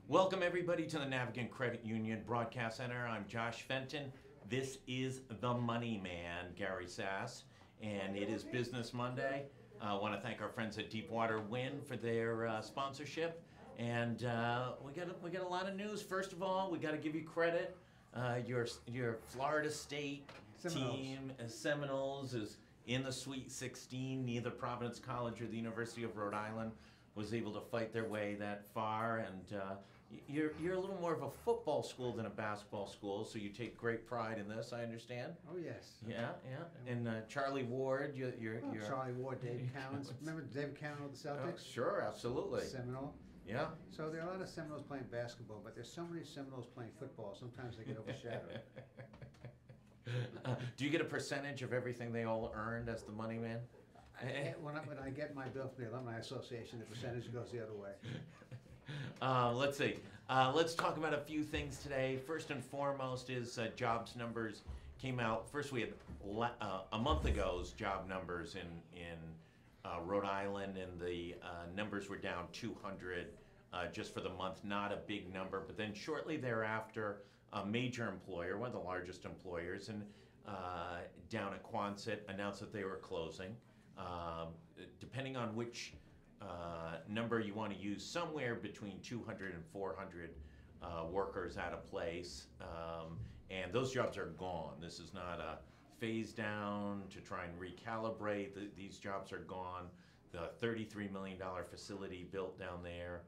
Welcome everybody to the Navigant Credit Union Broadcast Center. I'm Josh Fenton. This is the Money Man, Gary Sass, and it is Business Monday. I want to thank our friends at Deepwater Wind for their sponsorship, and we got a lot of news. First of all, we got to give you credit. Your Florida State team, Seminoles, is in the Sweet 16. Neither Providence College or the University of Rhode Island was able to fight their way that far, and you're a little more of a football school than a basketball school, so you take great pride in this, I understand. Oh, yes. Yeah. And Charlie Ward, you're Charlie Ward, Dave Cowens. Remember Dave Cowens with the Celtics? Sure, absolutely. Seminole. Yeah. So there are a lot of Seminoles playing basketball, but there's so many Seminoles playing football, sometimes they get overshadowed. Do you get a percentage of everything they all earned as the money man? When I get my bill from the Alumni Association, the percentage goes the other way. Let's see. Let's talk about a few things today. First and foremost is jobs numbers came out. First, we had a month ago's job numbers in Rhode Island, and the numbers were down 200 just for the month. Not a big number, but then shortly thereafter, a major employer, one of the largest employers, and down at Quonset, announced that they were closing. Depending on which number you want to use, somewhere between 200 and 400 workers at a place, and those jobs are gone. This is not a phase down to try and recalibrate. These jobs are gone. The $33 million facility built down there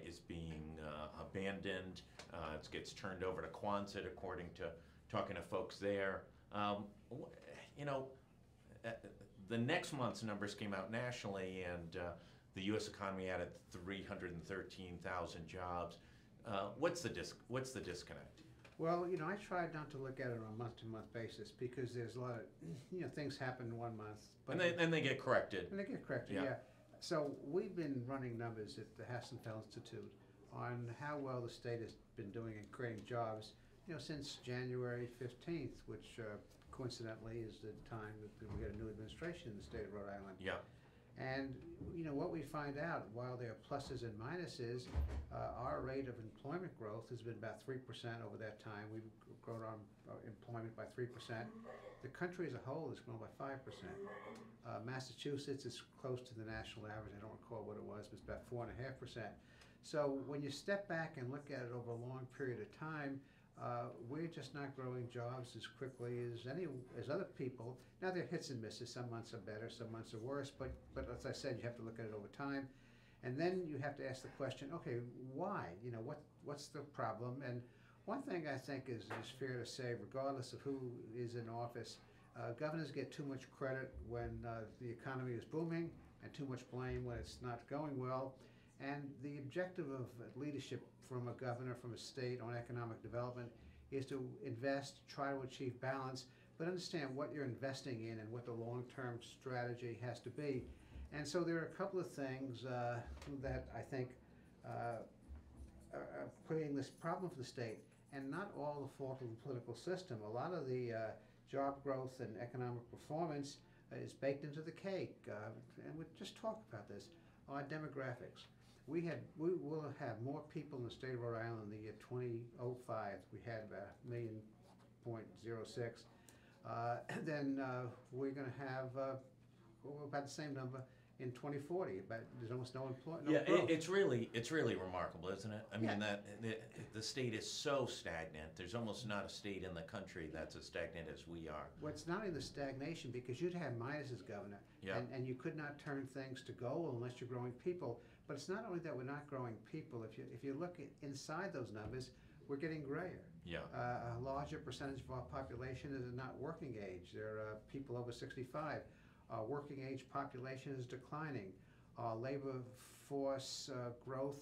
is being abandoned. It gets turned over to Quonset, according to talking to folks there. The next month's numbers came out nationally, and the U.S. economy added 313,000 jobs. What's the disconnect? Well, I tried not to look at it on a month-to-month basis because there's a lot of, things happen in 1 month. But and they get corrected. And they get corrected, yeah. So we've been running numbers at the Hassenfeld Institute on how well the state has been doing in creating jobs, since January 15th, which coincidentally is the time that we get a new administration in the state of Rhode Island. Yeah. And what we find out, while there are pluses and minuses, our rate of employment growth has been about 3% over that time. We've grown our employment by 3%. The country as a whole has grown by 5%. Massachusetts is close to the national average. I don't recall what it was, but it's about 4.5%. So when you step back and look at it over a long period of time, we're just not growing jobs as quickly as other people. Now there are hits and misses. Some months are better, some months are worse. But as I said, you have to look at it over time, and then you have to ask the question: okay, why? What's the problem? And one thing I think is fair to say, regardless of who is in office, governors get too much credit when the economy is booming, and too much blame when it's not going well. And the objective of leadership from a governor, from a state on economic development is to invest, try to achieve balance, but understand what you're investing in and what the long-term strategy has to be. And so there are a couple of things that I think are creating this problem for the state, and not all the fault of the political system. A lot of the job growth and economic performance is baked into the cake. And we'll just talk about this. Our demographics. We will have more people in the state of Rhode Island in the year 2005. We had about 1.06 million. Then we're going to have about the same number in 2040. But there's almost no employment. It's really remarkable, isn't it? I mean, that the state is so stagnant. There's almost not a state in the country that's as stagnant as we are. Well, it's not in the stagnation, because you'd have minuses, Governor, and you could not turn things to gold unless you're growing people. But it's not only that we're not growing people. If you look inside those numbers, we're getting grayer. Yeah. A larger percentage of our population is not working age. There are people over 65. Our working age population is declining. Our labor force growth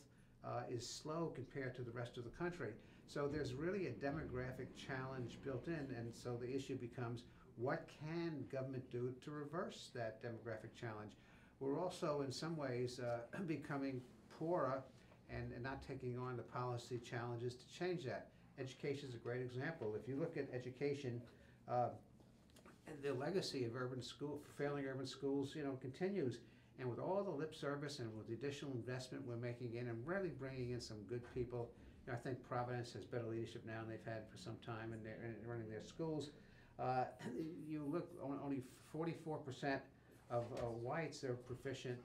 is slow compared to the rest of the country. So there's really a demographic challenge built in, and so the issue becomes, what can government do to reverse that demographic challenge? We're also, in some ways, becoming poorer and not taking on the policy challenges to change that. Education is a great example. If you look at education, the legacy of failing urban schools, continues. And with all the lip service and with the additional investment we're making in and really bringing in some good people, I think Providence has better leadership now than they've had for some time in running their schools. You look, only 44% of whites are proficient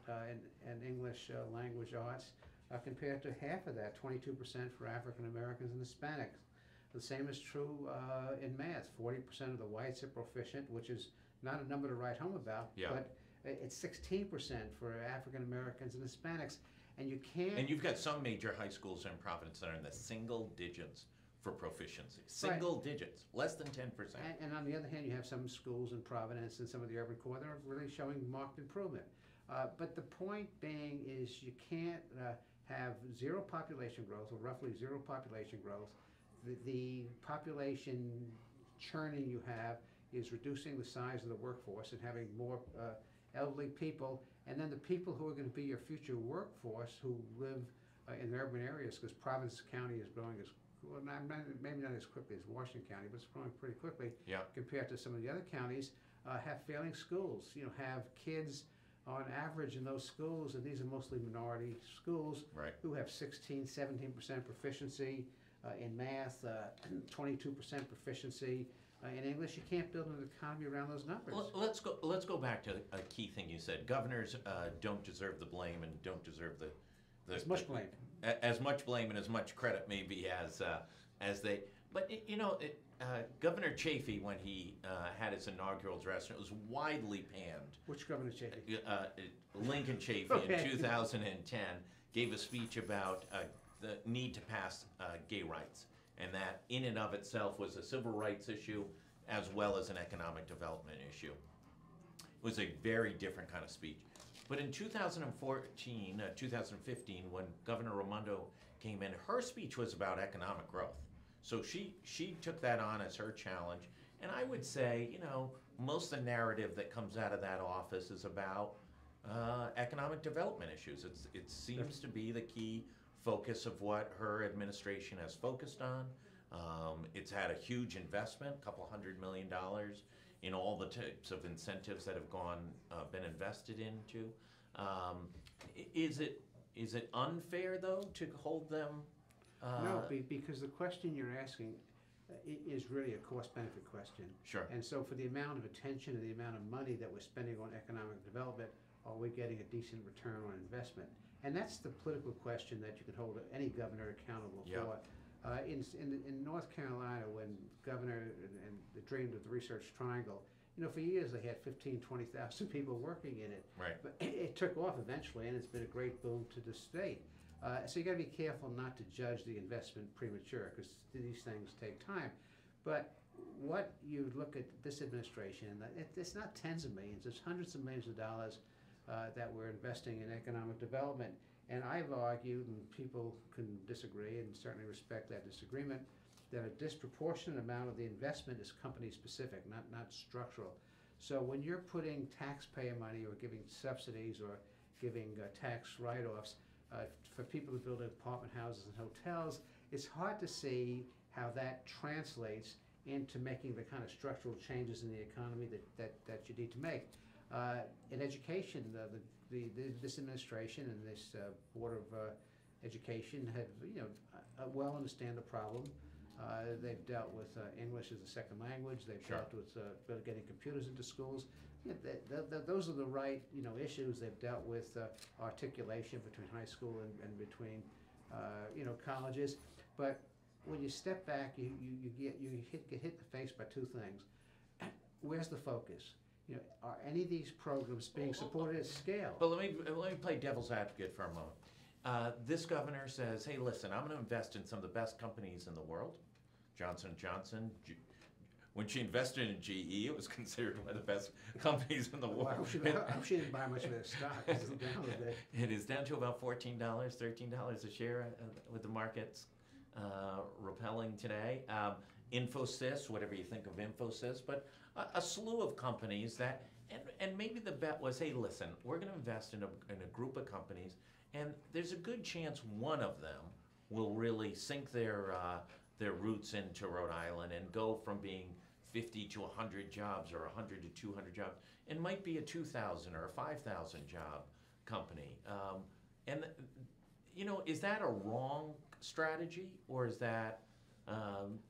in English language arts, compared to half of that, 22% for African Americans and Hispanics. The same is true in math. 40% of the whites are proficient, which is not a number to write home about, Yeah. but it's 16% for African Americans and Hispanics. And you can't. And you've got some major high schools in Providence that are in the single digits for proficiency. Single digits, less than 10%. And on the other hand, you have some schools in Providence and some of the urban core that are really showing marked improvement. But the point being is you can't have zero population growth, or roughly zero population growth. The population churning you have is reducing the size of the workforce and having more elderly people, and then the people who are going to be your future workforce who live in urban areas, because Providence County is growing as well, maybe not as quickly as Washington County, but it's growing pretty quickly compared to some of the other counties, have failing schools, have kids on average in those schools, and these are mostly minority schools, who have 16, 17% proficiency in math, 22% proficiency in English. You can't build an economy around those numbers. Let's go back to a key thing you said. Governors don't deserve the blame and don't deserve as much blame. As much blame and as much credit maybe as they. But Governor Chafee, when he had his inaugural address, it was widely panned. Which Governor Chafee? Lincoln Chafee in 2010 gave a speech about the need to pass gay rights, and that in and of itself was a civil rights issue as well as an economic development issue. It was a very different kind of speech. But in 2014, 2015, when Governor Raimondo came in, her speech was about economic growth. So she took that on as her challenge. And I would say, most of the narrative that comes out of that office is about economic development issues. It seems to be the key focus of what her administration has focused on. It's had a huge investment, a couple $100 million in all the types of incentives that have been invested into. Is it unfair though to hold them? No, because the question you're asking is really a cost-benefit question. Sure. And so for the amount of attention and the amount of money that we're spending on economic development, are we getting a decent return on investment? And that's the political question that you can hold any governor accountable for. In North Carolina, when governor and dreamed of the Research Triangle, for years they had 15, 20,000 people working in it. Right. But it took off eventually, and it's been a great boom to the state. So you got to be careful not to judge the investment premature, because these things take time. But what you look at this administration, it's not tens of millions, it's hundreds of millions of dollars that we're investing in economic development. And I've argued, and people can disagree and certainly respect that disagreement, that a disproportionate amount of the investment is company specific, not structural. So when you're putting taxpayer money or giving subsidies or giving tax write-offs for people who build apartment houses and hotels, it's hard to see how that translates into making the kind of structural changes in the economy that you need to make. In education, this administration and this Board of Education have well understand the problem. They've dealt with English as a second language. They've dealt with getting computers into schools. Those are the right issues. They've dealt with articulation between high school and between colleges. But when you step back, you get hit in the face by two things. Where's the focus? Are any of these programs being supported at scale? But let me play devil's advocate for a moment. This governor says, hey, listen, I'm going to invest in some of the best companies in the world. Johnson & Johnson. When she invested in GE, it was considered one of the best companies in the world. I hope she didn't buy much of their stock. It's down a bit. It is down to about $14, $13 a share with the markets repelling today. Infosys, whatever you think of Infosys, but a slew of companies that, and maybe the bet was, hey, listen, we're going to invest in a group of companies, and there's a good chance one of them will really sink their roots into Rhode Island and go from being 50 to 100 jobs or 100 to 200 jobs. It might be a 2,000 or a 5,000 job company. And, is that a wrong strategy, or is that,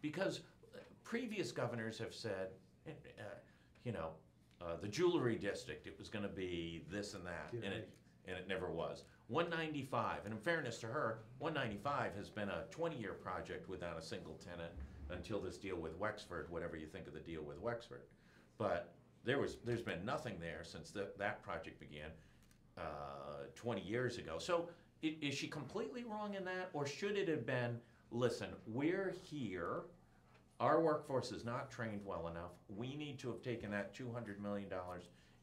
because previous governors have said, you know, the jewelry district, it was going to be this and that, and it never was. 195, and in fairness to her, 195 has been a 20-year project without a single tenant until this deal with Wexford, whatever you think of the deal with Wexford. But there's been nothing there since that project began 20 years ago. So is she completely wrong in that, or should it have been, listen, we're here, our workforce is not trained well enough, we need to have taken that $200 million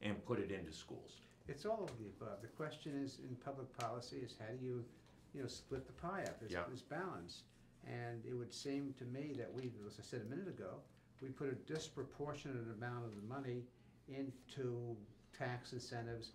and put it into schools? It's all of the above. The question is, in public policy, is how do you split the pie up? There's balance. And it would seem to me that we, as I said a minute ago, we put a disproportionate amount of the money into tax incentives,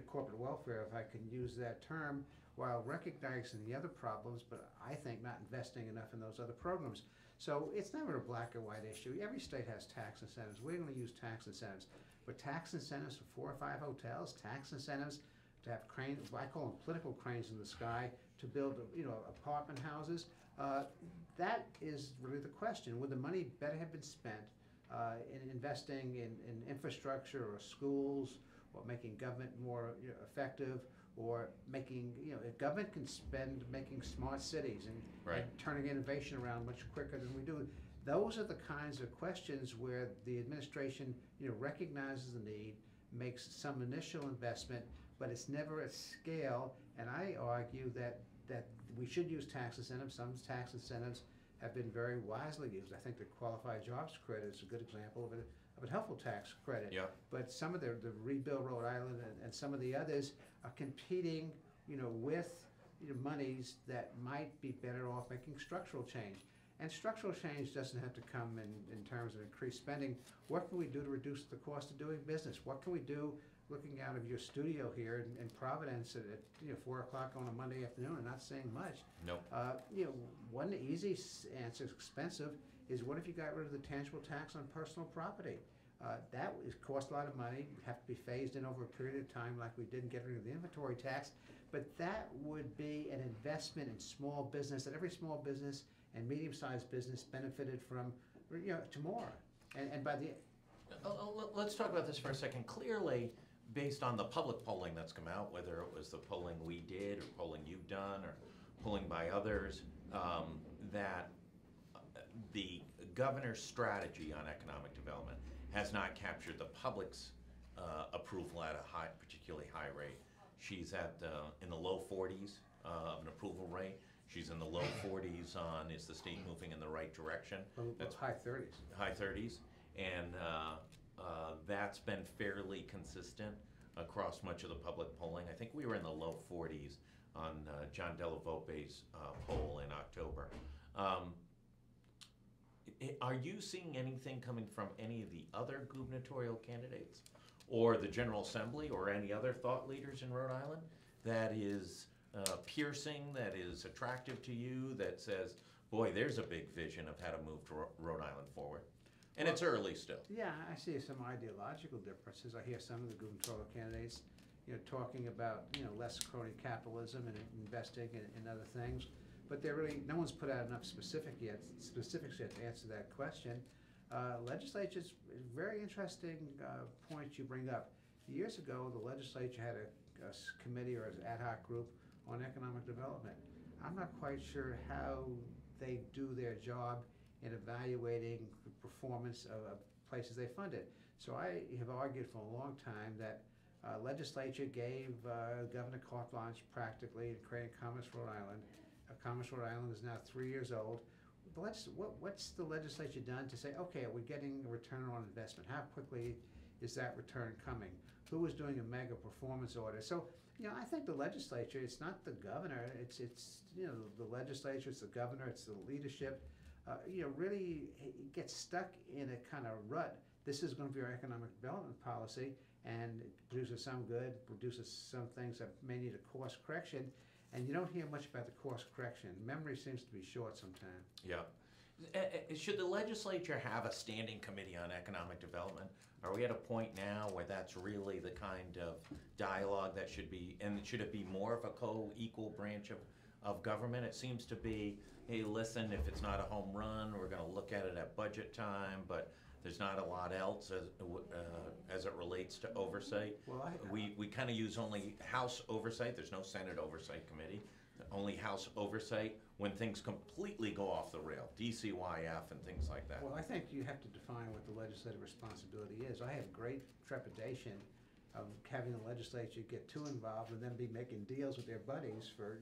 corporate welfare, if I can use that term, while recognizing the other problems, but I think not investing enough in those other programs. So it's never a black and white issue. Every state has tax incentives. We're going to use tax incentives. But tax incentives for 4 or 5 hotels, tax incentives to have cranes, I call them political cranes in the sky, to build apartment houses, that is really the question. Would the money better have been spent in investing in infrastructure or schools, or making government more effective, or making, if government can spend making smart cities and turning innovation around much quicker than we do. Those are the kinds of questions where the administration, recognizes the need, makes some initial investment, but it's never at scale. And I argue that we should use tax incentives. Some tax incentives have been very wisely used. I think the qualified jobs credit is a good example of a helpful tax credit. Yeah. But some of the Rebuild Rhode Island and some of the others are competing, with monies that might be better off making structural change. And structural change doesn't have to come in terms of increased spending. What can we do to reduce the cost of doing business? What can we do looking out of your studio here in Providence at 4 o'clock on a Monday afternoon and not saying much? Nope. One easy answer, expensive, is what if you got rid of the tangible tax on personal property? That cost a lot of money, have to be phased in over a period of time like we did in getting rid of the inventory tax. But that would be an investment in small business that every small business and medium-sized business benefited from, tomorrow. And by the... Let's talk about this for a second. Clearly, based on the public polling that's come out, whether it was the polling we did or polling you've done or polling by others, that the governor's strategy on economic development has not captured the public's approval at a particularly high rate. She's in the low 40s of an approval rate. She's in the low 40s on, is the state moving in the right direction? That's high 30s. High 30s. And that's been fairly consistent across much of the public polling. I think we were in the low 40s on John Delavope's poll in October. Are you seeing anything coming from any of the other gubernatorial candidates or the General Assembly or any other thought leaders in Rhode Island that is piercing, that is attractive to you, that says, boy, there's a big vision of how to move Rhode Island forward? And it's early still. Yeah, I see some ideological differences. I hear some of the gubernatorial candidates, talking about, less crony capitalism and investing in other things. But no one's put out enough specifics yet to answer that question. Legislature's very interesting point you bring up. Years ago, the legislature had a committee or an ad hoc group on economic development. I'm not quite sure how they do their job in evaluating the performance of places they funded. So I have argued for a long time that legislature gave Governor carte blanche practically in creating Commerce Rhode Island. Commerce Rhode Island is now 3 years old. But what's the legislature done to say, okay, are we getting a return on investment? How quickly is that return coming? Who is doing a mega performance audit? So, I think the legislature, it's not the governor, it's the legislature, it's the governor, it's the leadership, really gets stuck in a kind of rut. This is going to be our economic development policy, and it produces some good, produces some things that may need a course correction, and you don't hear much about the course correction. Memory seems to be short sometimes. Yeah. Should the legislature have a standing committee on economic development? Are we at a point now where that's really the kind of dialogue that should be, and should it be more of a co-equal branch of government? It seems to be, hey, listen, if it's not a home run, we're gonna look at it at budget time, but there's not a lot else as it relates to oversight. Well, We kind of use only House oversight, there's no Senate oversight committee, only House oversight when things completely go off the rail, DCYF and things like that. Well, I think you have to define what the legislative responsibility is. I have great trepidation of having the legislature get too involved and then be making deals with their buddies for,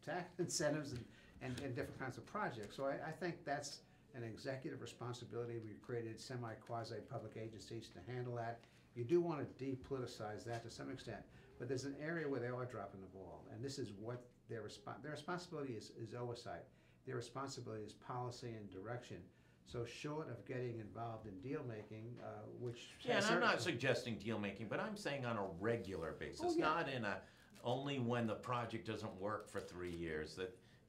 tax incentives and different kinds of projects. So I think that's an executive responsibility. We've created semi-quasi-public agencies to handle that. You do want to depoliticize that to some extent, but there's an area where they are dropping the ball, and this is what their responsibility is oversight. Their responsibility is policy and direction. So short of getting involved in deal making, which yeah, and I'm not suggesting deal making, but I'm saying on a regular basis, Oh, yeah. not in a only when the project doesn't work for 3 years.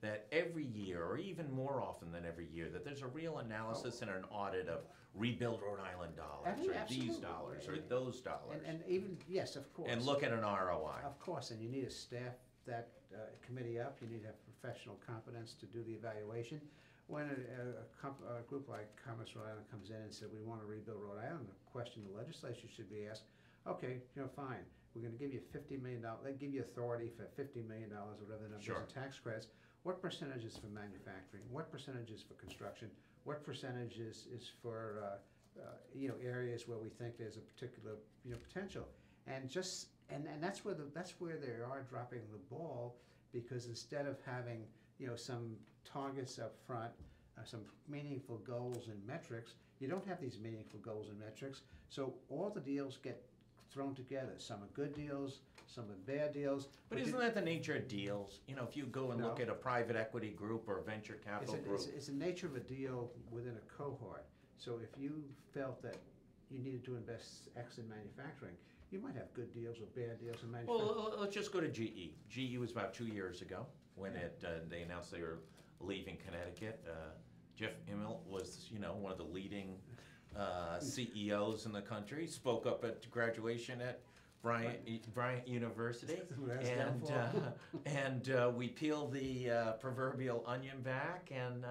That every year, or even more often than every year, that there's a real analysis and an audit of rebuild Rhode Island dollars, or Absolutely. these dollars, or those dollars, and even, yes, of course. and look at an ROI. Of course, and you need to staff that committee up. You need to have professional competence to do the evaluation. When a group like Commerce Rhode Island comes in and said, we want to rebuild Rhode Island, the question the legislature should be asked, okay, fine, we're going to give you $50 million, they give you authority for $50 million or whatever the number is Sure. in tax credits. What percentage is for manufacturing? What percentage is for construction? What percentage is for areas where we think there's a particular potential? And that's where they are dropping the ball, because instead of having some targets up front, some meaningful goals and metrics, you don't have these meaningful goals and metrics. So all the deals get thrown together. Some are good deals, some are bad deals. But isn't that the nature of deals? If you go and look at a private equity group or a venture capital group. It's the nature of a deal within a cohort. So if you felt that you needed to invest X in manufacturing, you might have good deals or bad deals in manufacturing. Well, let's just go to GE. GE was about 2 years ago when they announced they were leaving Connecticut. Jeff Immelt was, one of the leading CEOs in the country. Spoke up at graduation at Bryant University, and we peeled the proverbial onion back, and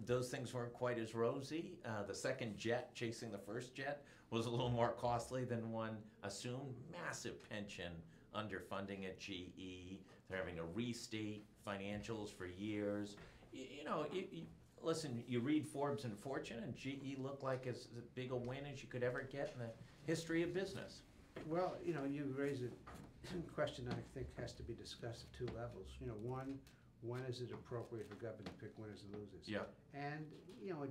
those things weren't quite as rosy. The second jet, chasing the first jet, was a little more costly than one assumed. Massive pension underfunding at GE. They're having to restate financials for years. Listen, you read Forbes and Fortune, and GE looked like as big a win as you could ever get in the history of business. Well, you raise a question I think has to be discussed at two levels. One, when is it appropriate for government to pick winners and losers? Yeah. And,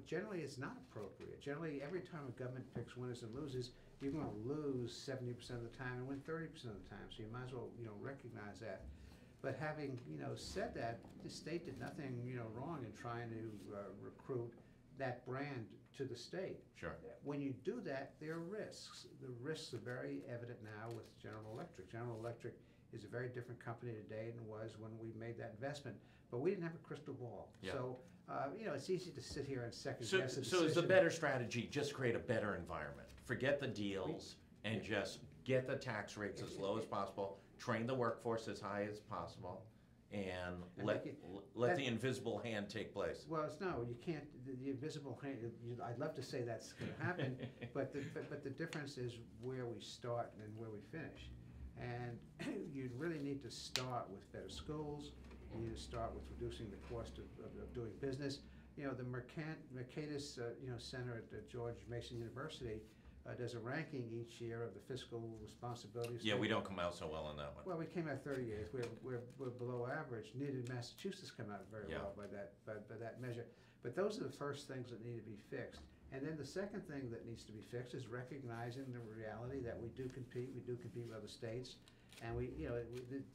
generally it's not appropriate. Generally, every time a government picks winners and losers, you're going to lose 70% of the time and win 30% of the time. So you might as well, recognize that. But having, said that, the state did nothing, wrong in trying to recruit that brand to the state. Sure. When you do that, there are risks. The risks are very evident now with General Electric. General Electric is a very different company today than it was when we made that investment. But we didn't have a crystal ball. Yeah. So, it's easy to sit here and second guess a decision. So is the better strategy just create a better environment? Forget the deals and just get the tax rates as low as possible, train the workforce as high as possible, and let the invisible hand take place. Well, you can't, the invisible hand, I'd love to say that's going to happen, but the difference is where we start and where we finish. And you really need to start with better schools. You need to start with reducing the cost of doing business. The Mercatus Center at George Mason University does a ranking each year of the fiscal responsibilities. Yeah, we don't come out so well on that one. Well, we came out 38th. We're below average. Neither did Massachusetts come out very well by that measure. But those are the first things that need to be fixed. And then the second thing that needs to be fixed is recognizing the reality that we do compete. We do compete with other states, and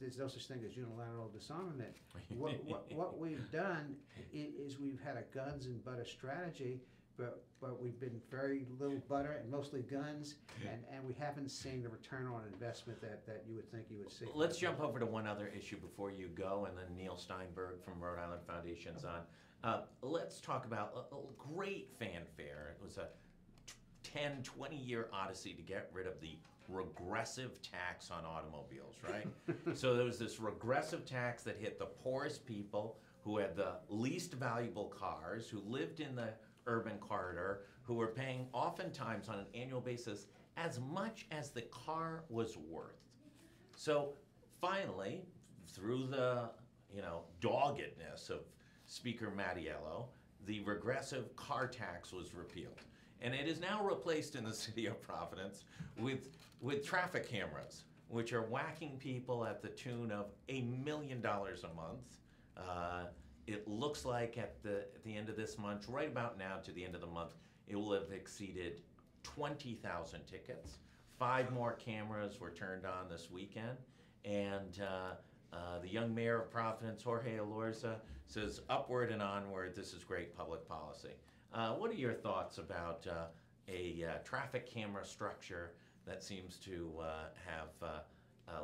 there's no such thing as unilateral disarmament. What we've done is we've had a guns and butter strategy, but we've been very little butter and mostly guns, and we haven't seen the return on investment that you would think you would see. Let's jump over to one other issue before you go, and then Neil Steinberg from Rhode Island Foundation's on. Let's talk about a great fanfare. It was a 10, 20-year odyssey to get rid of the regressive tax on automobiles, right? So there was this regressive tax that hit the poorest people who had the least valuable cars, who lived in the urban corridor, who were paying oftentimes on an annual basis as much as the car was worth. So finally, through the doggedness of Speaker Mattiello, the regressive car tax was repealed. And it is now replaced in the city of Providence with traffic cameras, which are whacking people at the tune of $1 million a month. It looks like at the end of this month, right about now to the end of the month, it will have exceeded 20,000 tickets. 5 more cameras were turned on this weekend, and the young mayor of Providence, Jorge Elorza, says upward and onward, this is great public policy. What are your thoughts about a traffic camera structure that seems to have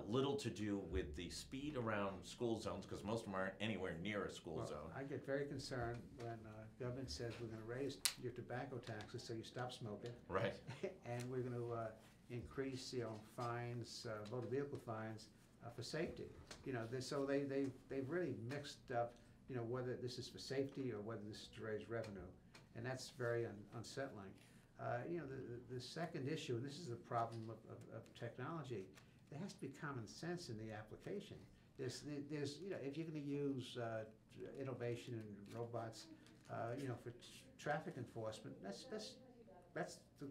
little to do with the speed around school zones, because most of them aren't anywhere near a school zone? I get very concerned when government says we're going to raise your tobacco taxes so you stop smoking. Right. And we're going to increase, fines, motor vehicle fines for safety. So they've really mixed up, whether this is for safety or whether this is to raise revenue, and that's very unsettling. The second issue, and this is the problem of technology, there has to be common sense in the application. There's if you're going to use innovation and robots, for traffic enforcement, that's the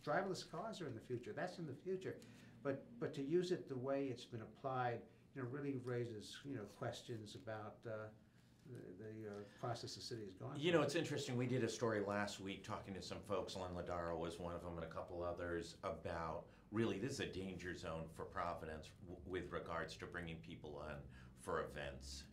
driverless cars are in the future. That's in the future, but to use it the way it's been applied, really raises questions about the process the city is going through. It's interesting. We did a story last week talking to some folks. Len Ladaro was one of them, and a couple others, about really this is a danger zone for Providence with regards to bringing people in for events,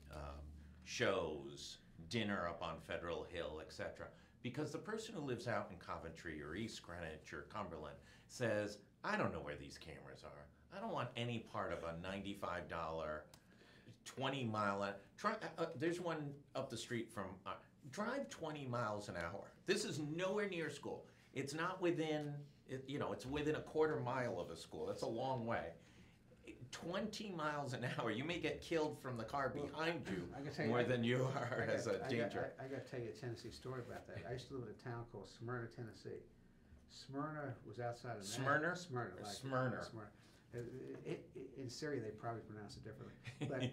shows, dinner up on Federal Hill, etc. Because the person who lives out in Coventry or East Greenwich or Cumberland says, I don't know where these cameras are. I don't want any part of a $95 20-mile. There's one up the street from. Drive 20 miles an hour. This is nowhere near school. It's not within. It's within a quarter mile of a school. That's a long way. 20 miles an hour. You may get killed from the car behind you more than you are as a danger. I got to tell you a Tennessee story about that. I used to live in a town called Smyrna, Tennessee. Smyrna was outside of Smyrna. Smyrna. Like Smyrna. In Syria, they probably pronounce it differently. But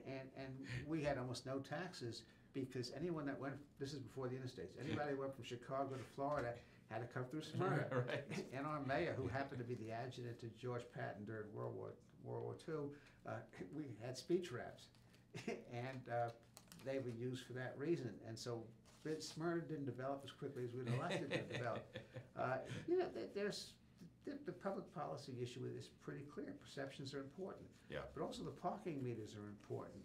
and we had almost no taxes because anyone that went, this is before the interstates, anybody that went from Chicago to Florida had to come through Smyrna. Right. And our mayor, who happened to be the adjutant to George Patton during World War II, we had speed traps, and they were used for that reason. And so Smyrna didn't develop as quickly as we'd elected it to develop. There's the public policy issue is pretty clear. Perceptions are important. Yeah. But also the parking meters are important.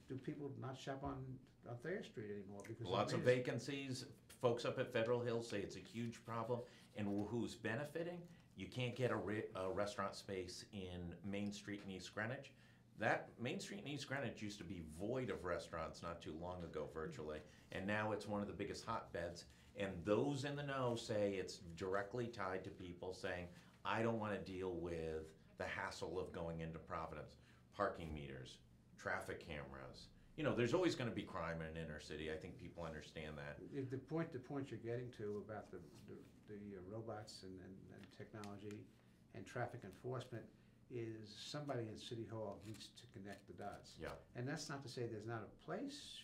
Do people not shop on Thayer Street anymore? Because lots of vacancies. Folks up at Federal Hill say it's a huge problem. And who's benefiting? You can't get a restaurant space in Main Street in East Greenwich. That Main Street in East Greenwich used to be void of restaurants not too long ago, virtually. And now it's one of the biggest hotbeds. And those in the know say it's directly tied to people saying, I don't want to deal with the hassle of going into Providence. Parking meters, traffic cameras. There's always going to be crime in an inner city. I think people understand that. The point you're getting to about the robots and technology and traffic enforcement is somebody in City Hall needs to connect the dots. Yeah. And that's not to say there's not a place,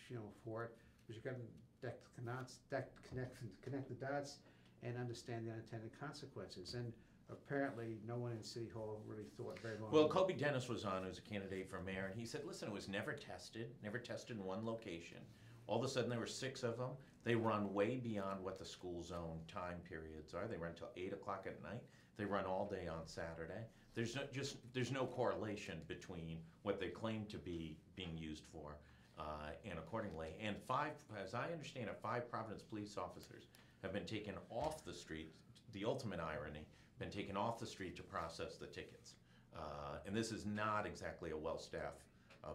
for it, but you've got to connect the dots and understand the unintended consequences. And apparently no one in City Hall really thought very long. Well, Kobe Dennis was on, who's a candidate for mayor, and he said, listen, it was never tested in one location. All of a sudden there were 6 of them. They run way beyond what the school zone time periods are. They run till 8 o'clock at night. They run all day on Saturday. There's no correlation between what they claim to be being used for and accordingly. And five, as I understand it, 5 Providence police officers have been taken off the street. The ultimate irony, been taken off the street to process the tickets. And this is not exactly a well-staffed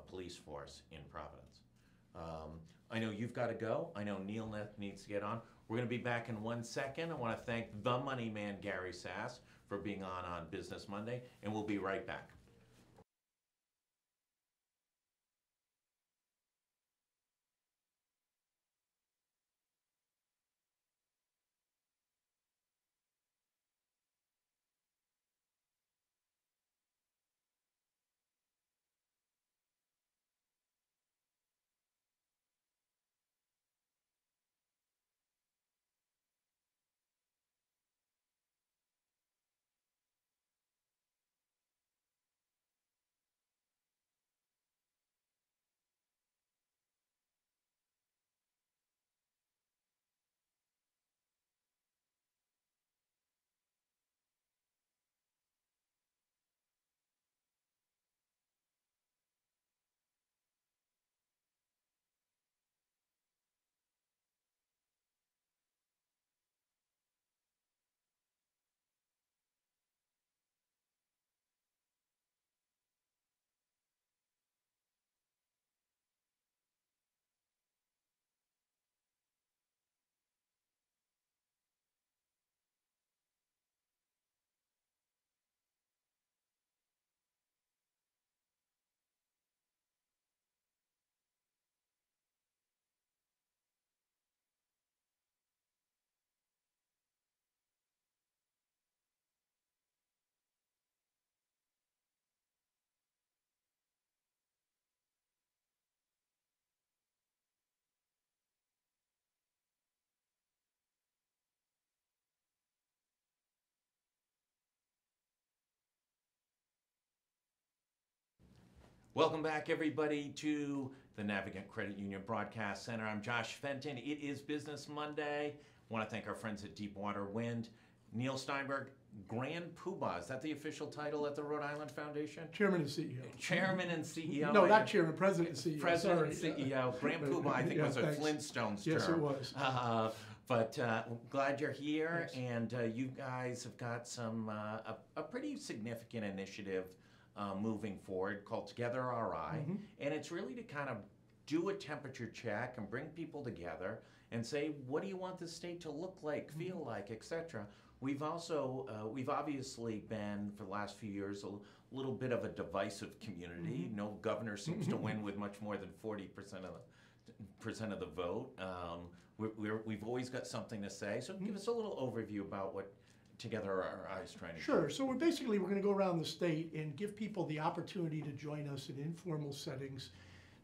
police force in Providence. I know you've got to go. I know Neil needs to get on. We're going to be back in 1 second. I want to thank the money man, Gary Sass, for being on Business Monday, and we'll be right back. Welcome back, everybody, to the Navigant Credit Union Broadcast Center. I'm Josh Fenton. It is Business Monday. I want to thank our friends at Deepwater Wind. Neil Steinberg, Grand Poobah. Is that the official title at the Rhode Island Foundation? Chairman and CEO. Chairman and CEO. No, not chairman, president and CEO. President and CEO. Grand Poobah, I think, Yeah, was a thanks. Flintstones term. Yes, it was. But glad you're here, Thanks. and you guys have got some a pretty significant initiative moving forward called Together RI, Mm-hmm. and it's really to kind of do a temperature check and bring people together and say, what do you want the state to look like, feel Mm-hmm. like, etc. We've also, we've obviously been, for the last few years, a little bit of a divisive community. Mm-hmm. No governor seems to win with much more than 40% of the vote. We've always got something to say. So give us a little overview about what Together RI is trying to do. Sure. So we're going to go around the state and give people the opportunity to join us in informal settings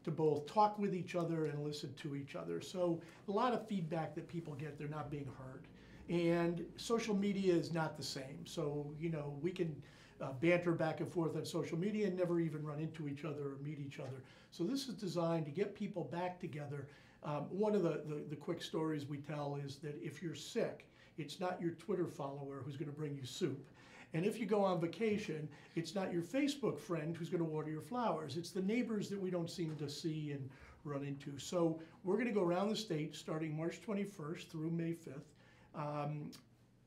to both talk with each other and listen to each other. So a lot of feedback that people get, they're not being heard. And social media is not the same. So, you know, we can banter back and forth on social media and never even run into each other or meet each other. So this is designed to get people back together. One of the quick stories we tell is that if you're sick, it's not your Twitter follower who's going to bring you soup. And if you go on vacation, it's not your Facebook friend who's going to water your flowers. It's the neighbors that we don't seem to see and run into. So we're going to go around the state starting March 21st through May 5th.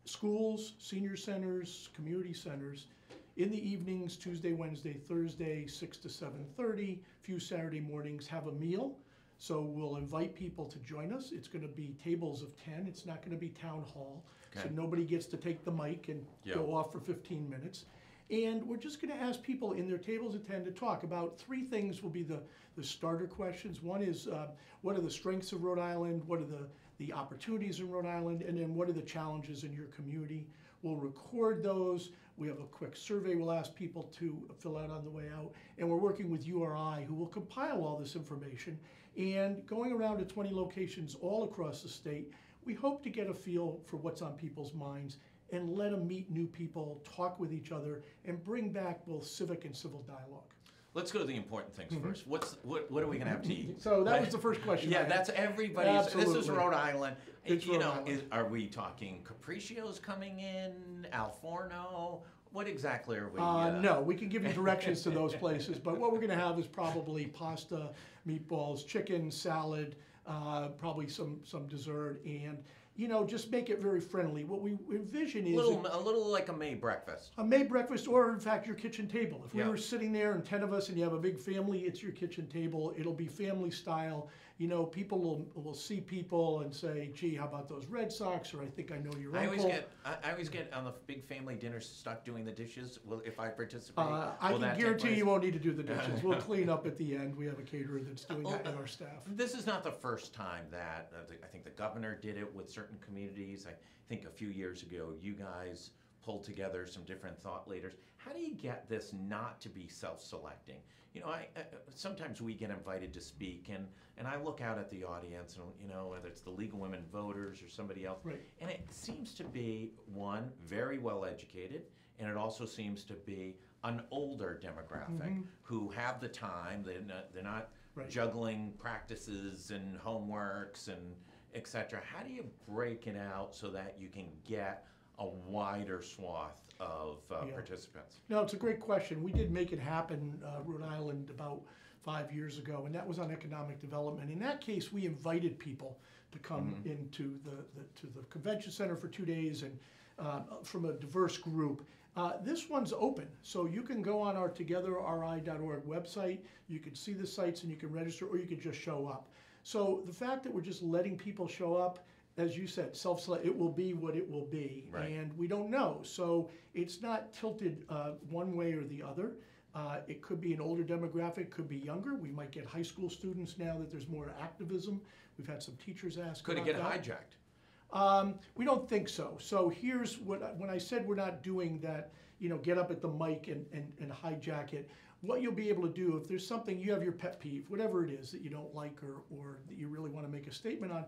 Schools, senior centers, community centers. In the evenings, Tuesday, Wednesday, Thursday, 6 to 7:30. Few Saturday mornings, have a meal. So we'll invite people to join us. It's going to be tables of 10. It's not going to be town hall. Okay. So nobody gets to take the mic and go off for 15 minutes. And we're just going to ask people in their tables of 10 to talk about 3 things will be the starter questions. One is, what are the strengths of Rhode Island? What are the opportunities in Rhode Island? And then what are the challenges in your community? We'll record those. We have a quick survey we'll ask people to fill out on the way out. And we're working with URI, who will compile all this information. And going around to 20 locations all across the state, we hope to get a feel for what's on people's minds and let them meet new people, talk with each other, and bring back both civic and civil dialogue. Let's go to the important things first. What are we going to have to eat? So that was the first question. Yeah, that's everybody's. This is Absolutely. Rhode Island. It's You Rhode know, Island. are we talking capriccios coming in, Al Forno? What exactly are we? No, we can give you directions to those places, but what we're gonna have is probably pasta, meatballs, chicken, salad, probably some dessert, and, you know, just make it very friendly. What we envision is A little like a May breakfast. a May breakfast, or in fact, your kitchen table. If we Yeah. were sitting there and 10 of us and you have a big family, it's your kitchen table. It'll be family style. You know, people will see people and say, gee, how about those Red Sox? Or I think I know your I uncle. always get on the big family dinners stuck doing the dishes. Well, if I participate, I will can that take guarantee place? you won't need to do the dishes. We'll clean up at the end. We have a caterer that's doing that in our staff. This is not the first time that I think the governor did it with certain communities. I think a few years ago, you guys pulled together some different thought leaders. How do you get this not to be self-selecting? You know, I sometimes we get invited to speak, and I look out at the audience, and you know, whether it's the League of Women Voters or somebody else, Right. and it seems to be one very well educated, and it also seems to be an older demographic who have the time. They're not Right. juggling practices and homeworks and et cetera. How do you break it out so that you can get a wider swath of Yeah. participants? No, it's a great question. We did make it happen, Rhode Island, about 5 years ago, and that was on economic development. In that case, we invited people to come into the convention center for 2 days, and from a diverse group. This one's open, so you can go on our togetherri.org website, you can see the sites and you can register, or you can just show up. So the fact that we're just letting people show up, as you said, self-select, it will be what it will be. Right. And we don't know, so it's not tilted one way or the other. It could be an older demographic, could be younger. We might get high school students now that there's more activism. We've had some teachers ask Could it about get that. hijacked? We don't think so. So here's when I said we're not doing that, you know, get up at the mic and hijack it. What you'll be able to do, if there's something, you have your pet peeve, whatever it is that you don't like or that you really want to make a statement on,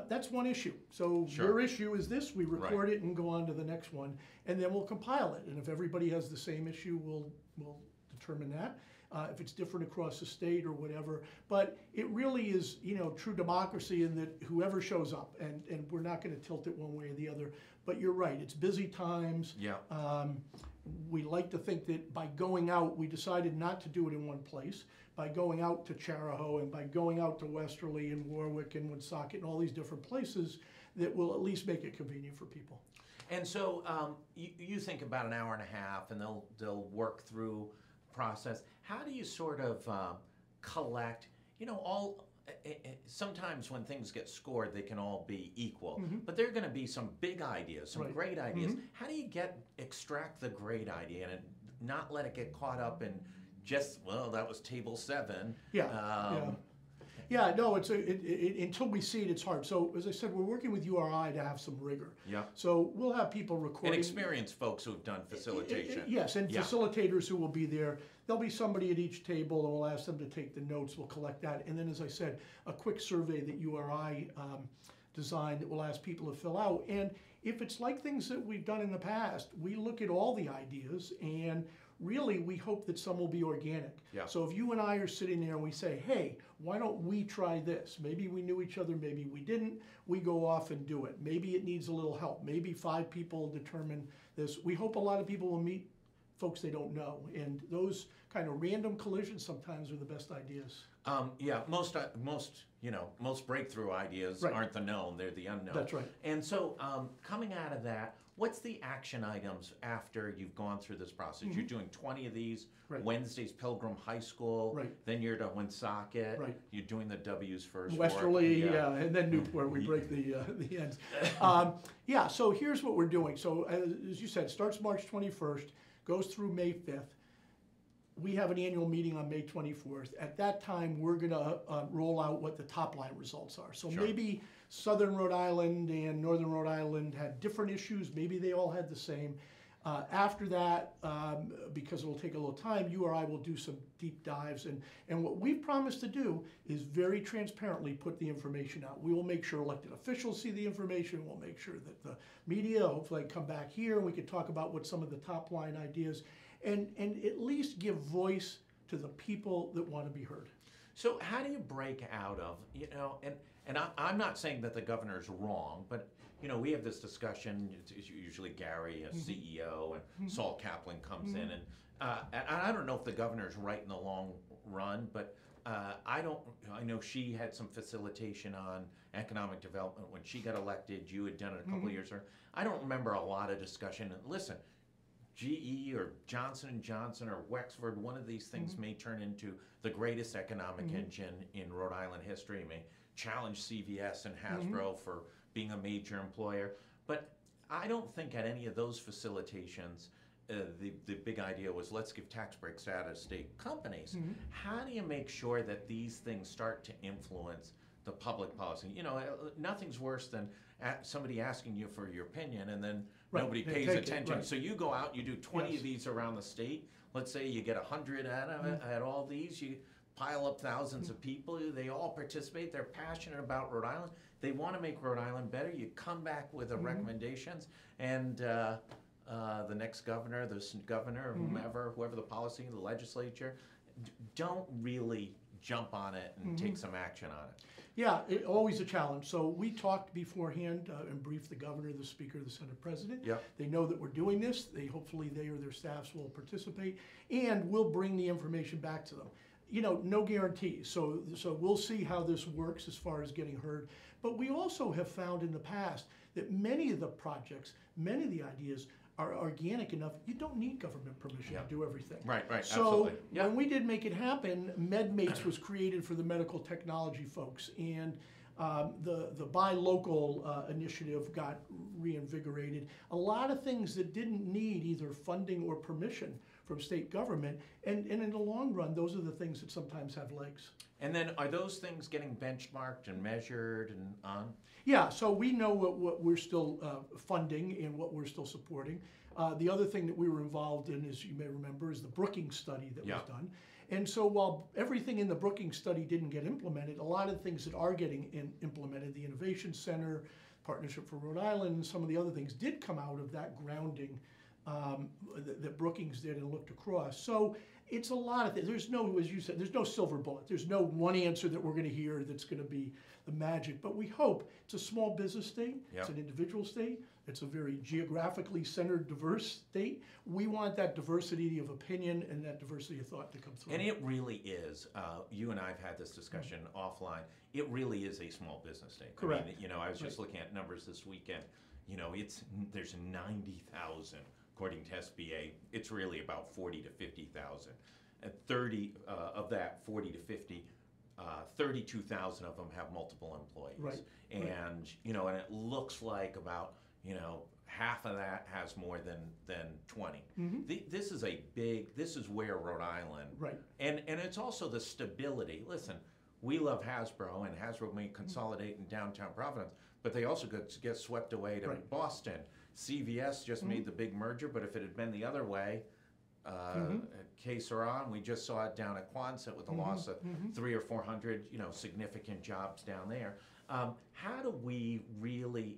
that's one issue. So Sure. your issue is this, we record Right. it and go on to the next one, and then we'll compile it. And if everybody has the same issue, we'll determine that. If it's different across the state or whatever. But it really is, you know, true democracy in that whoever shows up, and we're not gonna tilt it one way or the other. But you're right, it's busy times. Yeah. We like to think that by going out, we decided not to do it in one place. By going out to Charahoe and by going out to Westerly and Warwick and Woonsocket and all these different places, that will at least make it convenient for people. And so you think about an hour and a half, and they'll work through process. How do you sort of collect? You know, sometimes when things get scored, they can all be equal, but there are going to be some big ideas, some Right. great ideas. How do you extract the great idea and not let it get caught up in just, well, that was table 7? Yeah, no, until we see it, it's hard. So as I said, we're working with URI to have some rigor. Yeah. So we'll have people recording. And experienced folks who've done facilitation. Yes, and Yeah. facilitators who will be there. There'll be somebody at each table, and we'll ask them to take the notes. We'll collect that, and then, as I said, a quick survey that URI designed that we'll ask people to fill out. And if it's like things that we've done in the past, we look at all the ideas, and really we hope that some will be organic. Yeah. So if you and I are sitting there and we say, hey, why don't we try this? Maybe we knew each other, maybe we didn't. We go off and do it. Maybe it needs a little help. Maybe 5 people determine this. We hope a lot of people will meet folks they don't know. And those kind of random collisions sometimes are the best ideas. Yeah, most breakthrough ideas Right. aren't the known, they're the unknown. That's right. And so coming out of that, what's the action items after you've gone through this process? You're doing 20 of these. Right. Wednesday's Pilgrim High School. Right. Then you're to Woonsocket. Right. You're doing the W's first. Westerly, yeah, and then Newport, we break the ends. Yeah, so here's what we're doing. So as you said, starts March 21st, goes through May 5th. We have an annual meeting on May 24th. At that time, we're gonna roll out what the top line results are. So Sure. maybe Southern Rhode Island and Northern Rhode Island had different issues. Maybe they all had the same. After that, because it will take a little time, URI will do some deep dives. And what we've promised to do is very transparently put the information out. We will make sure elected officials see the information. We'll make sure that the media, hopefully come back here and we can talk about what some of the top line ideas, and at least give voice to the people that want to be heard. So how do you break out of, and I'm not saying that the governor's wrong, but, we have this discussion, it's usually Gary, a CEO, and Saul Kaplan comes in, and I don't know if the governor's right in the long run, but I know she had some facilitation on economic development when she got elected. You had done it a couple of years ago. I don't remember a lot of discussion. And listen, GE or Johnson & Johnson or Wexford, one of these things may turn into the greatest economic engine in Rhode Island history, may challenge CVS and Hasbro for being a major employer. But I don't think at any of those facilitations, the big idea was let's give tax breaks to out-of-state companies. How do you make sure that these things start to influence the public policy? Nothing's worse than somebody asking you for your opinion and then nobody pays attention. So you go out, you do 20 of these around the state. Let's say you get 100 at all these. You pile up thousands of people. They all participate. They're passionate about Rhode Island. They want to make Rhode Island better. You come back with the recommendations, and the next governor, or whoever the policy, the legislature, don't really jump on it and take some action on it. Yeah, always a challenge. So we talked beforehand and briefed the governor, the speaker, the Senate president. Yep. They know that we're doing this. Hopefully they or their staffs will participate, and we'll bring the information back to them. No guarantees. So we'll see how this works as far as getting heard. But we also have found in the past that many of the projects, many of the ideas are organic enough, you don't need government permission to do everything. Right, So absolutely. when we did make it happen, MedMates was created for the medical technology folks, and the Buy Local initiative got reinvigorated. A lot of things that didn't need either funding or permission from state government, and in the long run, those are the things that sometimes have legs. And then are those things getting benchmarked and measured and on? Yeah, so we know what we're still funding and what we're still supporting. The other thing that we were involved in, as you may remember, is the Brookings study that was done. And so while everything in the Brookings study didn't get implemented, a lot of things that are getting implemented, the Innovation Center, Partnership for Rhode Island, and some of the other things did come out of that grounding that Brookings did and looked across. So it's a lot of things. There's no, as you said, there's no silver bullet. There's no one answer that we're going to hear that's going to be the magic. But we hope it's a small business state. It's an individual state. It's a very geographically centered, diverse state. We want that diversity of opinion and that diversity of thought to come through. And it really is. You and I have had this discussion offline. It really is a small business state. Correct. I mean, I was just looking at numbers this weekend. There's 90,000. According to SBA, it's really about 40 to 50,000. And 30 of that 40 to 50, 32,000 of them have multiple employees. Right. And and it looks like about half of that has more than 20. This is this is where Rhode Island. Right. And it's also the stability. Listen, we love Hasbro, and Hasbro may consolidate in downtown Providence, but they also get swept away to Boston. CVS just made the big merger, but if it had been the other way, K Saran, we just saw it down at Quonset with the loss of 300 or 400, significant jobs down there. How do we really,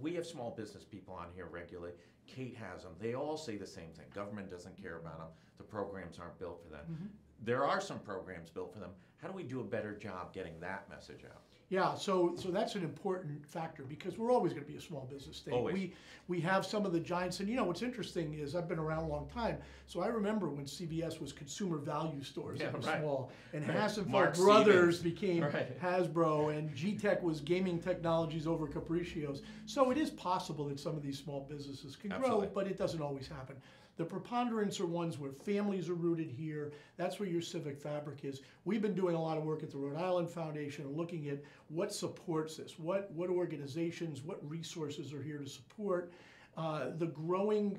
we have small business people on here regularly. Kate has them. They all say the same thing. Government doesn't care about them. The programs aren't built for them. There are some programs built for them. How do we do a better job getting that message out? Yeah, so that's an important factor because we're always going to be a small business state. Always. We have some of the giants, and what's interesting is I've been around a long time, so I remember when CVS was consumer value stores that were small, and Hasselhoff Brothers became Hasbro, and G-Tech was gaming technologies over Capriccios. So it is possible that some of these small businesses can grow, but it doesn't always happen. The preponderance are ones where families are rooted here. That's where your civic fabric is. We've been doing a lot of work at the Rhode Island Foundation looking at what supports this, what organizations, what resources are here to support. The growing,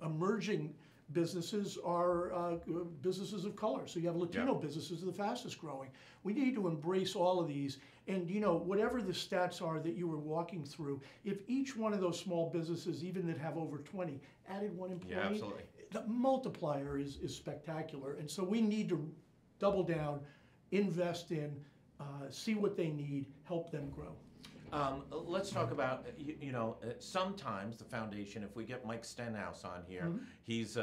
emerging businesses are businesses of color. So you have Latino businesses are the fastest growing. We need to embrace all of these. And whatever the stats are that you were walking through, if each one of those small businesses, even that have over 20, added one employee, the multiplier is spectacular. And so we need to double down, invest in, see what they need, help them grow. Let's talk about, sometimes the foundation, if we get Mike Stenhouse on here, he's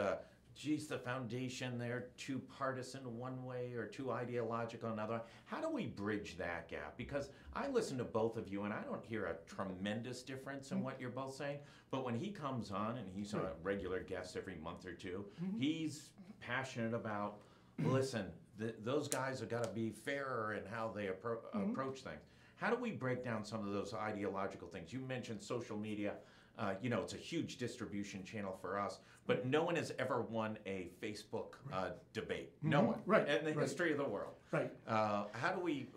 geez, the foundation, they're too partisan one way or too ideological another. How do we bridge that gap? Because I listen to both of you and I don't hear a tremendous difference in what you're both saying. But when he comes on, and he's a regular guest every month or two, he's passionate about, listen, those guys have got to be fairer in how they approach things. How do we break down some of those ideological things? You mentioned social media. It's a huge distribution channel for us, but no one has ever won a Facebook debate. No one. Right. In the history of the world. Right. How do we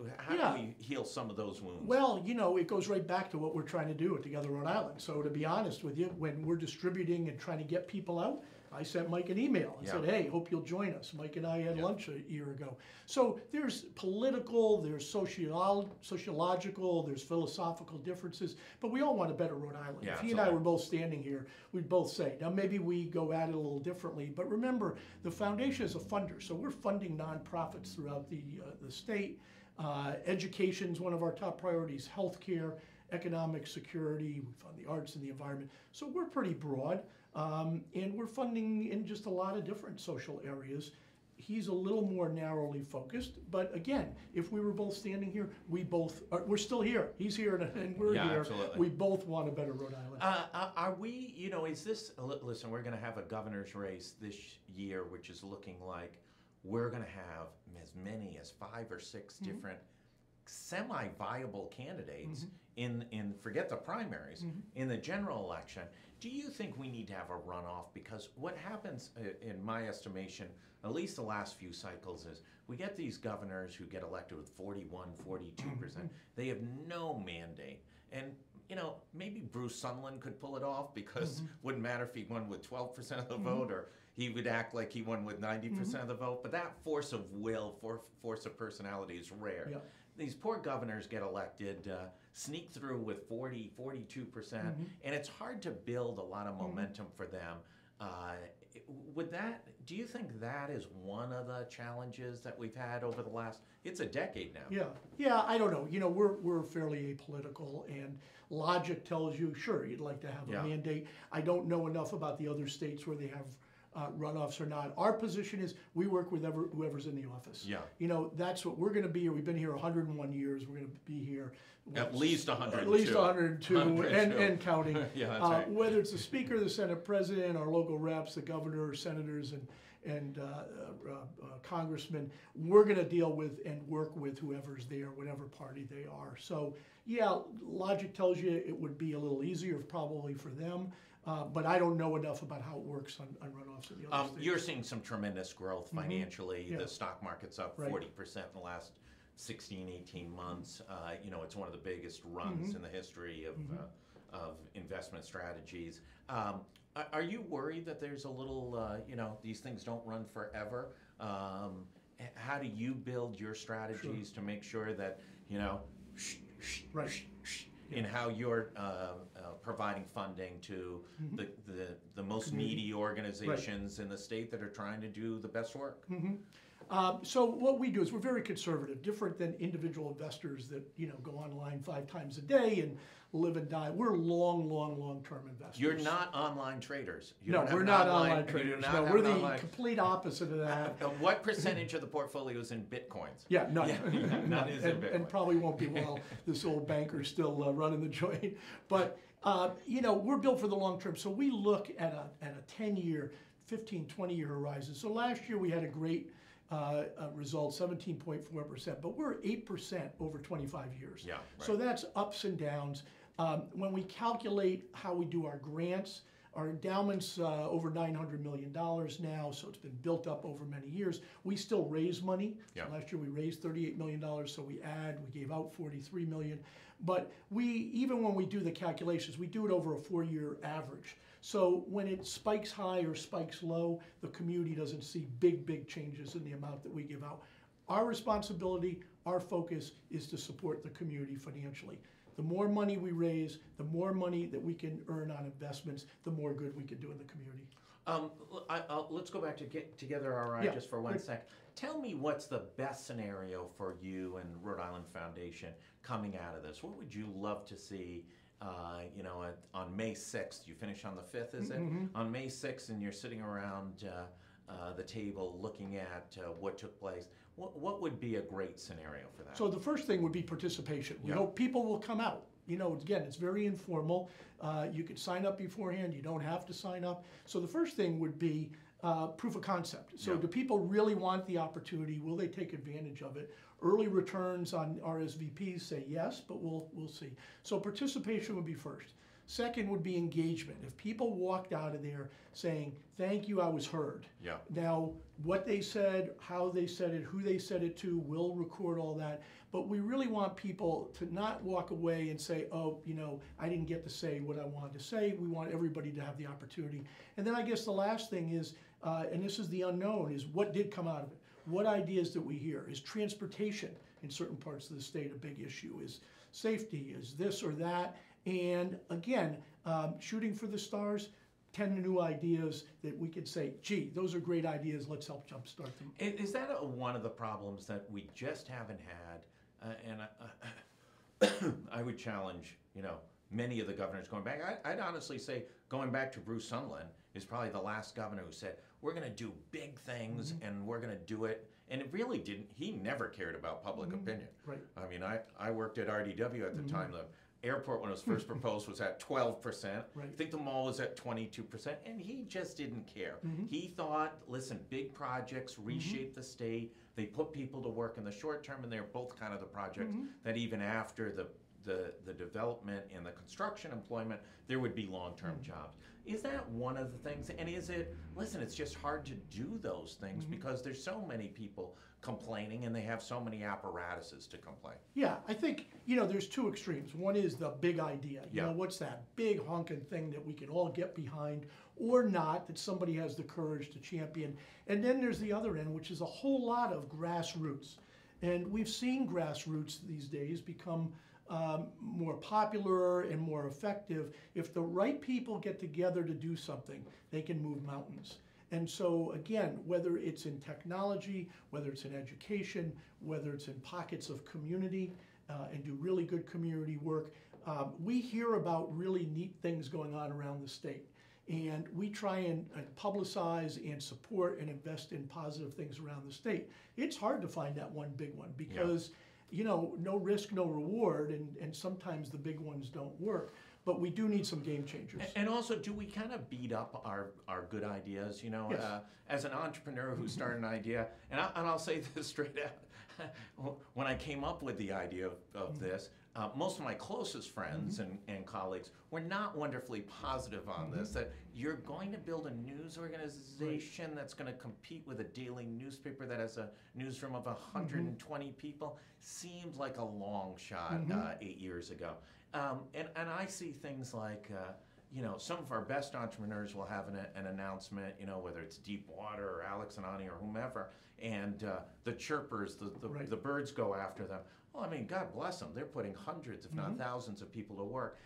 heal some of those wounds? Well, it goes right back to what we're trying to do at Together Rhode Island. So to be honest with you, when we're distributing and trying to get people out, I sent Mike an email and said, hey, hope you'll join us. Mike and I had lunch a year ago. So there's political, there's sociological, there's philosophical differences, but we all want a better Rhode Island. Yeah, if he and I were both standing here, we'd both say, now maybe we go at it a little differently, but remember, the foundation is a funder, so we're funding nonprofits throughout the state. Education's one of our top priorities, healthcare, economic security, we fund the arts and the environment. So we're pretty broad. And we're funding in just a lot of different social areas. He's a little more narrowly focused, but again, if we were both standing here, we're still here. He's here and we're here. Absolutely. We both want a better Rhode Island. Are we, is this, listen, we're going to have a governor's race this year, which is looking like we're going to have as many as 5 or 6 different semi-viable candidates in forget the primaries, in the general election. Do you think we need to have a runoff? Because what happens, in my estimation, at least the last few cycles, is we get these governors who get elected with 41, 42%. They have no mandate. And, maybe Bruce Sunland could pull it off because it wouldn't matter if he won with 12% of the vote or he would act like he won with 90% of the vote. But that force of will, force of personality is rare. Yeah. These poor governors get elected, sneak through with 40, 42%, and it's hard to build a lot of momentum for them. Do you think that is one of the challenges that we've had over the last, it's a decade now? Yeah, I don't know. We're fairly apolitical, and logic tells you, sure, you'd like to have a mandate. I don't know enough about the other states where they have runoffs or not. Our position is we work with whoever's in the office. Yeah. That's what we're going to be here. We've been here 101 years. We're going to be here at least 102. At least 102, and counting. Yeah, that's right. Whether it's the Speaker, the Senate President, our local reps, the governor, senators, and congressmen, we're going to deal with and work with whoever's there, whatever party they are. So, yeah, logic tells you it would be a little easier probably for them. But I don't know enough about how it works on runoffs in the other states. You're seeing some tremendous growth financially. The stock market's up 40% in the last 16, 18 months. It's one of the biggest runs in the history of investment strategies. Are you worried that there's a little, these things don't run forever? How do you build your strategies to make sure that, in how you're providing funding to the most needy organizations in the state that are trying to do the best work? So what we do is we're very conservative, different than individual investors that go online 5 times a day and live and die. We're long-term investors. You're not online traders. We're not online traders. No, we're the complete opposite of that. What percentage of the portfolio is in bitcoins? Yeah, none. None is in Bitcoin. And probably won't be while this old banker's still running the joint. But, we're built for the long term. So we look at a 10-year, 15, 20-year horizon. So last year we had a great result, 17.4%, but we're 8% over 25 years. Yeah, right. So that's ups and downs. When we calculate how we do our grants, our endowment's over $900 million now, so it's been built up over many years. We still raise money. Yeah. So last year we raised $38 million, so we gave out $43 million. But even when we do the calculations, we do it over a 4-year average. So when it spikes high or spikes low, the community doesn't see big changes in the amount that we give out. Our responsibility, our focus is to support the community financially. The more money we raise, the more money that we can earn on investments, the more good we can do in the community. Let's go back to Together RI just for 1 sec. Tell me what's the best scenario for you and Rhode Island Foundation coming out of this. What would you love to see? On May 6th, you finish on the 5th, is it? On May 6th, and you're sitting around the table, looking at what took place, what would be a great scenario for that? So the first thing would be participation. We Yeah. hope people will come out. Again, it's very informal. You could sign up beforehand. You don't have to sign up. So the first thing would be proof of concept. So Yeah. do people really want the opportunity? Will they take advantage of it? Early returns on RSVPs say yes, but we'll see. So participation would be first. Second would be engagement. If people walked out of there saying, thank you, I was heard. Yeah. Now, what they said, how they said it, who they said it to, we'll record all that. But we really want people to not walk away and say, oh, I didn't get to say what I wanted to say. We want everybody to have the opportunity. And then I guess the last thing is, and this is the unknown, is what did come out of it? What ideas did we hear? Is transportation in certain parts of the state a big issue? Is safety? Is this or that? And again, shooting for the stars, 10 new ideas that we could say, gee, those are great ideas, let's help jumpstart them. Is that one of the problems that we just haven't had? And I would challenge, many of the governors going back. I'd honestly say going back to Bruce Sunland is probably the last governor who said, we're going to do big things and we're going to do it. And it really didn't, he never cared about public opinion. Right. I mean, I worked at RDW at the time. The airport, when it was first proposed, was at 12%. Right. I think the mall was at 22%, and he just didn't care. He thought, listen, big projects reshape the state. They put people to work in the short term, and they're both kind of the projects that even after the development and the construction employment, there would be long-term jobs. Is that one of the things? And is it, listen, it's just hard to do those things because there's so many people complaining and they have so many apparatuses to complain. Yeah, I think, there's two extremes. One is the big idea. Yeah. What's that big honking thing that we can all get behind or not, that somebody has the courage to champion. And then there's the other end, which is a whole lot of grassroots. And we've seen grassroots these days become more popular and more effective. If the right people get together to do something, they can move mountains. And so again, whether it's in technology, whether it's in education, whether it's in pockets of community, and do really good community work, we hear about really neat things going on around the state. And we try and publicize and support and invest in positive things around the state. It's hard to find that one big one because no risk, no reward, and sometimes the big ones don't work. But we do need some game changers. And also, do we kind of beat up our good ideas? Yes. As an entrepreneur who started an idea, and I'll say this straight out, when I came up with the idea of this, most of my closest friends and colleagues were not wonderfully positive on this, that you're going to build a news organization that's going to compete with a daily newspaper that has a newsroom of 120 people. Seemed like a long shot 8 years ago. And I see things like, some of our best entrepreneurs will have an announcement, whether it's Deepwater or Alex and Ani or whomever, and the chirpers, the birds go after them. Well, I mean, God bless them. They're putting hundreds, if not thousands, of people to work.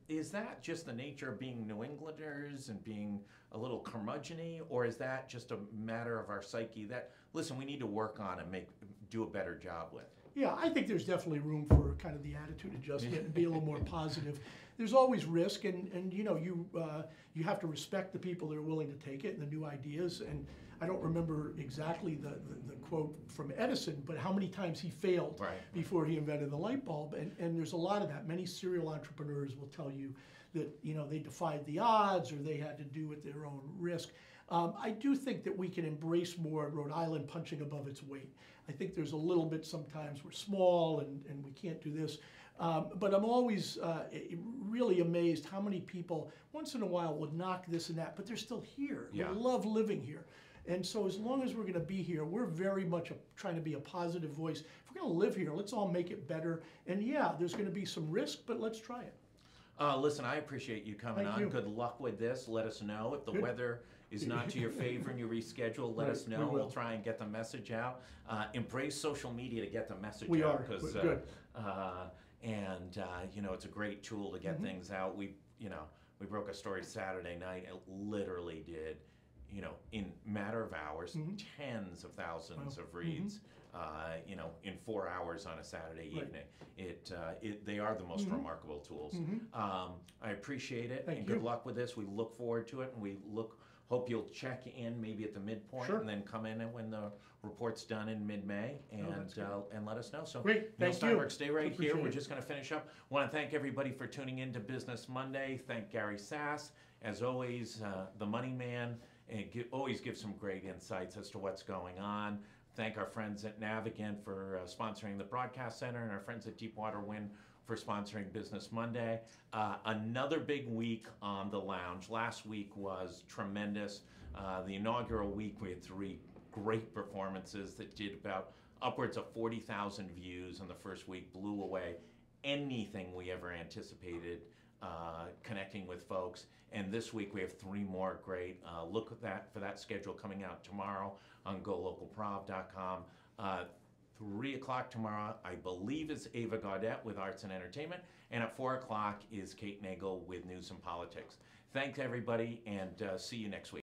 Is that just the nature of being New Englanders and being a little curmudgeon-y, or is that just a matter of our psyche that, listen, we need to work on and do a better job with? Yeah, I think there's definitely room for kind of the attitude adjustment and be a little more positive. There's always risk, and you have to respect the people that are willing to take it and the new ideas. And I don't remember exactly the quote from Edison, but how many times he failed before he invented the light bulb. And there's a lot of that. Many serial entrepreneurs will tell you that they defied the odds or they had to do at their own risk. I do think that we can embrace more Rhode Island punching above its weight. I think there's a little bit sometimes we're small and we can't do this. But I'm always really amazed how many people once in a while will knock this and that, but they're still here. Yeah. They love living here. And so as long as we're going to be here, we're very much trying to be a positive voice. If we're going to live here, let's all make it better. And yeah, there's going to be some risk, but let's try it. Listen, I appreciate you coming Thank on. you. Good luck with this. Let us know if the Good. weather is not to your favor and you reschedule. Let Right, us know. we will. We'll try and get the message out. Embrace social media to get the message We out. are. Because, Good. it's a great tool to get things out. We broke a story Saturday night. It literally did, in matter of hours, tens of thousands of reads. In 4 hours on a Saturday Right. evening. They are the most remarkable tools. I appreciate it, Thank and you. good luck with this. We look forward to it, and we look Hope you'll check in maybe at the midpoint Sure. and then come in when the report's done in mid-May that's good. and let us know. So Great, Neil thank you. Steinberg, stay right Appreciate here. We're it. just going to finish up. Want to thank everybody for tuning in to Business Monday. Thank Gary Sass, as always, the money man, and always gives some great insights as to what's going on. Thank our friends at Navigant for sponsoring the broadcast center, and our friends at Deepwater Wind for sponsoring Business Monday. Another big week on the lounge. Last week was tremendous. The inaugural week, we had 3 great performances that did about upwards of 40,000 views in the first week, blew away anything we ever anticipated connecting with folks. And this week we have 3 more great. Look at that for that schedule coming out tomorrow on GoLocalProv.com. 3 o'clock tomorrow, I believe, is Ava Gaudette with Arts and Entertainment, and at 4 o'clock is Kate Nagel with News and Politics. Thanks everybody, and see you next week.